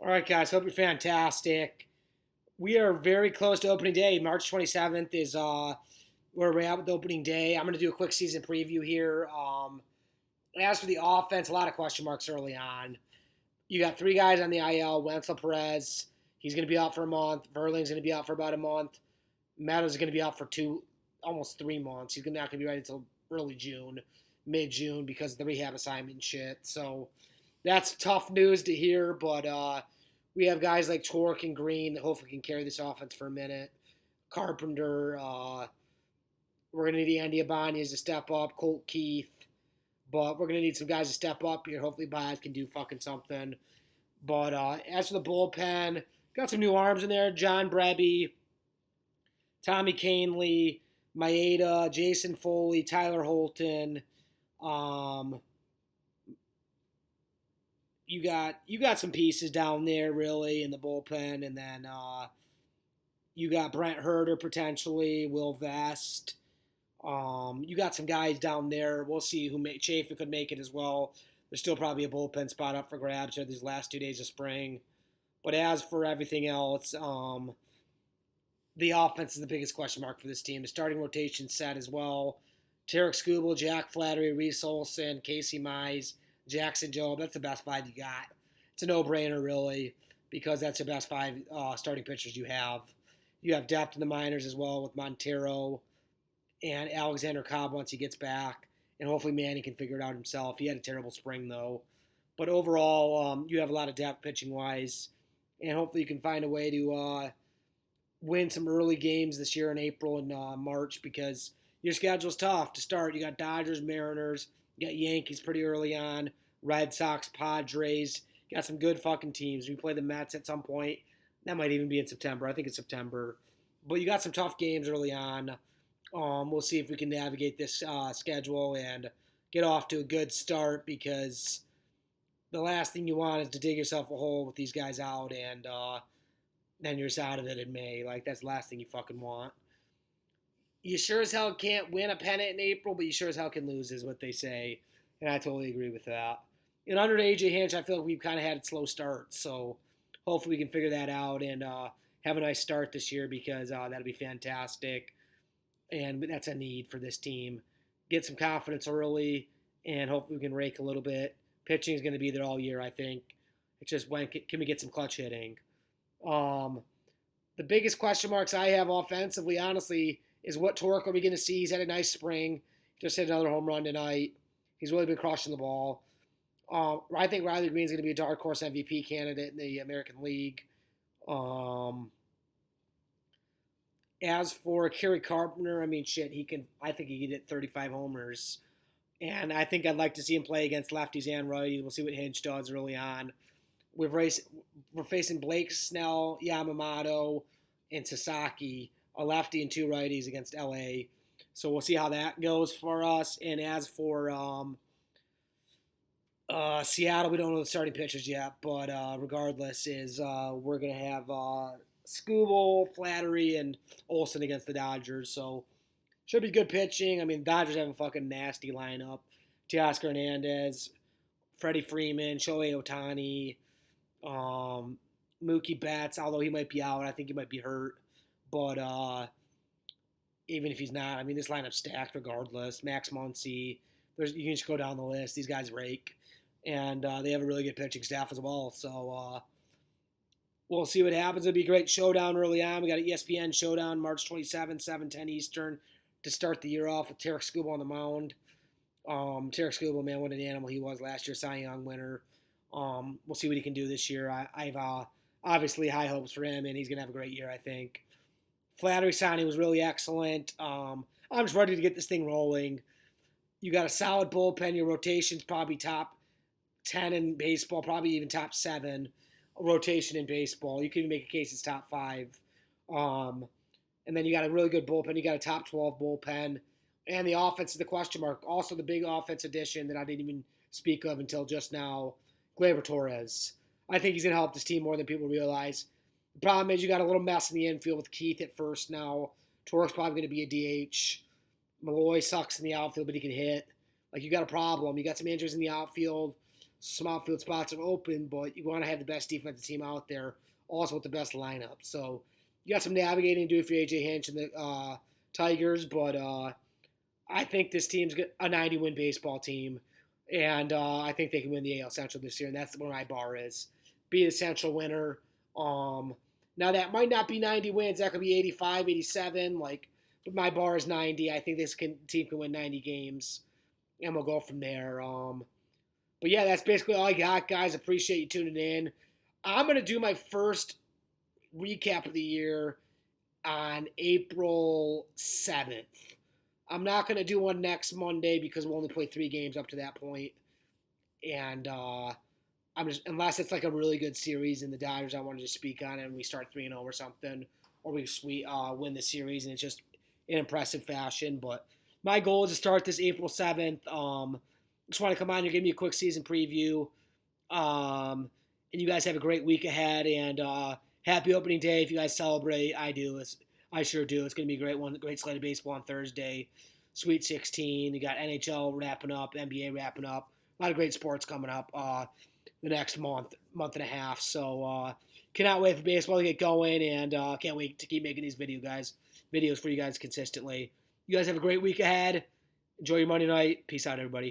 All right, guys. Hope you're fantastic. We are very close to opening day. March 27th is where we're at with opening day. I'm going to do a quick season preview here. As for the offense, a lot of question marks early on. You got three guys on the IL. Wenzel Perez, he's going to be out for a month. Verling's going to be out for about a month. Meadows is going to be out for almost 3 months. He's not going to be ready until early June, mid-June, because of the rehab assignment and shit. So that's tough news to hear, but we have guys like Torque and Green that hopefully can carry this offense for a minute. Carpenter, we're going to need Andy Ibanez to step up, Colt Keith, but we're going to need some guys to step up here. Hopefully Baez can do fucking something. But as for the bullpen, got some new arms in there. John Brebby, Tommy Canley, Maeda, Jason Foley, Tyler Holton. You got some pieces down there really in the bullpen, and then you got Brent Herter potentially, Will Vest. You got some guys down there. We'll see who Chafin could make it as well. There's still probably a bullpen spot up for grabs here these last 2 days of spring. But as for everything else, the offense is the biggest question mark for this team. The starting rotation set as well. Tarek Skubal, Jack Flattery, Reese Olson, Casey Mize, Jackson Jobe. That's the best five you got. It's a no-brainer, really, because that's the best five starting pitchers you have. You have depth in the minors as well with Montero and Alexander Cobb once he gets back. And hopefully Manny can figure it out himself. He had a terrible spring, though. But overall, you have a lot of depth pitching-wise. And hopefully you can find a way to win some early games this year in April and March, because your schedule's tough to start. You got Dodgers, Mariners, you got Yankees pretty early on, Red Sox, Padres. You got some good fucking teams. We play the Mets at some point. That might even be in September. I think it's September. But you got some tough games early on. We'll see if we can navigate this schedule and get off to a good start, because the last thing you want is to dig yourself a hole with these guys out and then you're just out of it in May. Like, that's the last thing you fucking want. You sure as hell can't win a pennant in April, but you sure as hell can lose, is what they say. And I totally agree with that. And under AJ Hinch, I feel like we've kind of had a slow start. So hopefully we can figure that out and have a nice start this year, because that'll be fantastic. And that's a need for this team. Get some confidence early, and hopefully we can rake a little bit. Pitching is going to be there all year, I think. It's just when can we get some clutch hitting? The biggest question marks I have offensively, honestly, is what Torque are we going to see? He's had a nice spring. Just hit another home run tonight. He's really been crushing the ball. I think Riley Green's going to be a dark horse MVP candidate in the American League. As for Kerry Carpenter, I mean, shit, I think he can hit 35 homers. And I think I'd like to see him play against lefties and righties. We'll see what Hinch does early on. We're facing Blake Snell, Yamamoto, and Sasaki, a lefty and two righties against LA. So we'll see how that goes for us. And as for Seattle, we don't know the starting pitchers yet, but regardless, we're gonna have Skubal, Flattery, and Olsen against the Dodgers. So should be good pitching. I mean, Dodgers have a fucking nasty lineup. Teoscar Hernandez, Freddie Freeman, Shohei Ohtani, Mookie Betts, although he might be out. I think he might be hurt. But even if he's not, I mean, this lineup's stacked regardless. Max Muncy, you can just go down the list. These guys rake. And they have a really good pitching staff as well. So we'll see what happens. It'll be a great showdown early on. We got an ESPN showdown March 27th, 7:10 Eastern to start the year off with Tarek Skubal on the mound. Tarek Skubal, man, what an animal he was last year, Cy Young winner. We'll see what he can do this year. I've obviously high hopes for him, and he's going to have a great year, I think. Flattery signing was really excellent. I'm just ready to get this thing rolling. You got a solid bullpen. Your rotation's probably top 10 in baseball, probably even top 7 rotation in baseball. You can even make a case it's top 5. And then you got a really good bullpen. You got a top 12 bullpen. And the offense is the question mark. Also, the big offense addition that I didn't even speak of until just now, Gleyber Torres. I think he's going to help this team more than people realize. The problem is you got a little mess in the infield with Keith at first now. Torres probably going to be a DH. Malloy sucks in the outfield, but he can hit. Like, you got a problem. You got some injuries in the outfield. some outfield spots are open, but you want to have the best defensive team out there, also with the best lineup. So you got some navigating to do for AJ Hinch and the Tigers, but I think this team's a 90-win baseball team, and I think they can win the AL Central this year, and that's where my bar is. Be the Central winner. Now, that might not be 90 wins. That could be 85, 87. But my bar is 90. I think this team can win 90 games, and we'll go from there. But, yeah, that's basically all I got, guys. Appreciate you tuning in. I'm going to do my first recap of the year on April 7th. I'm not going to do one next Monday because we'll only play 3 games up to that point. And I'm just, unless it's like a really good series in the Dodgers, I wanted to speak on it and we start 3-0 or something, or we win the series and it's just in impressive fashion. But my goal is to start this April 7th. Just want to come on here, give me a quick season preview. And you guys have a great week ahead, and happy opening day if you guys celebrate. I do. I sure do. It's going to be a great slate of baseball on Thursday. Sweet 16. You got NHL wrapping up, NBA wrapping up. A lot of great sports coming up the next month and a half. So cannot wait for baseball to get going, and can't wait to keep making these videos for you guys consistently. You guys have a great week ahead. Enjoy your Monday night. Peace out, everybody.